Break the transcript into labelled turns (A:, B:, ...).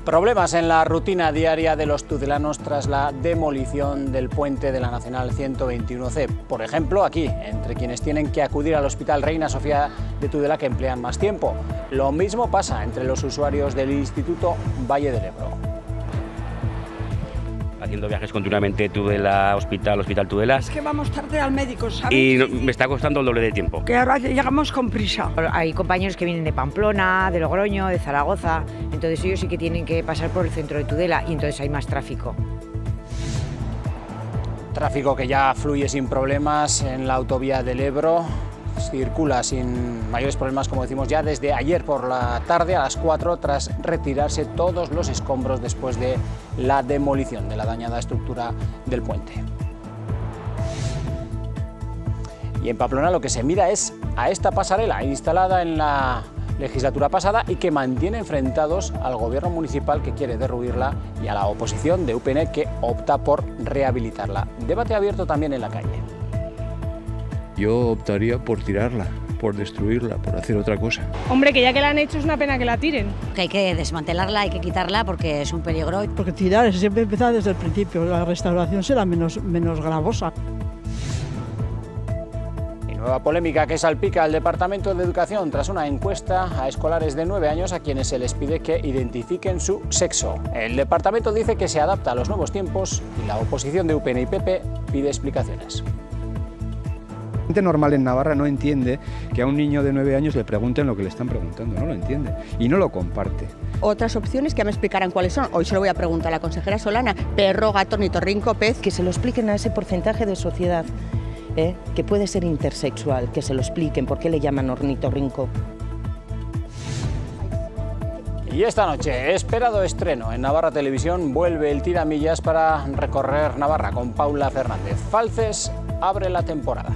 A: Problemas en la rutina diaria de los tudelanos tras la demolición del puente de la Nacional 121C. Por ejemplo, aquí, entre quienes tienen que acudir al Hospital Reina Sofía de Tudela, que emplean más tiempo. Lo mismo pasa entre los usuarios del Instituto Valle del Ebro.
B: Haciendo viajes continuamente Tudela, hospital Tudela.
C: Es que vamos tarde al médico, ¿sabes?
B: Y me está costando el doble de tiempo.
C: Que ahora llegamos con prisa.
D: Hay compañeros que vienen de Pamplona, de Logroño, de Zaragoza, entonces ellos sí que tienen que pasar por el centro de Tudela y entonces hay más tráfico.
A: Tráfico que ya fluye sin problemas en la autovía del Ebro. Circula sin mayores problemas, como decimos, ya desde ayer por la tarde a las 4, tras retirarse todos los escombros después de la demolición de la dañada estructura del puente. Y en Pamplona lo que se mira es a esta pasarela instalada en la legislatura pasada y que mantiene enfrentados al gobierno municipal, que quiere derruirla, y a la oposición de UPN, que opta por rehabilitarla. Debate abierto también en la calle.
E: Yo optaría por tirarla, por destruirla, por hacer otra cosa.
F: Hombre, que ya que la han hecho es una pena que la tiren.
G: Que hay que desmantelarla, hay que quitarla porque es un peligro.
H: Porque tirar es siempre empezar desde el principio, la restauración será menos gravosa.
A: Y nueva polémica que salpica al Departamento de Educación tras una encuesta a escolares de 9 años a quienes se les pide que identifiquen su sexo. El departamento dice que se adapta a los nuevos tiempos y la oposición de UPN y PP pide explicaciones.
E: La gente normal en Navarra no entiende que a un niño de 9 años le pregunten lo que le están preguntando, no lo entiende y no lo comparte.
I: Otras opciones que me explicarán cuáles son. Hoy se lo voy a preguntar a la consejera Solana: perro, gato, ornitorrinco, pez.
J: Que se lo expliquen a ese porcentaje de sociedad, que puede ser intersexual, que se lo expliquen por qué le llaman ornitorrinco.
A: Y esta noche, esperado estreno en Navarra Televisión, vuelve el tiramillas para recorrer Navarra con Paula Fernández. Falces abre la temporada.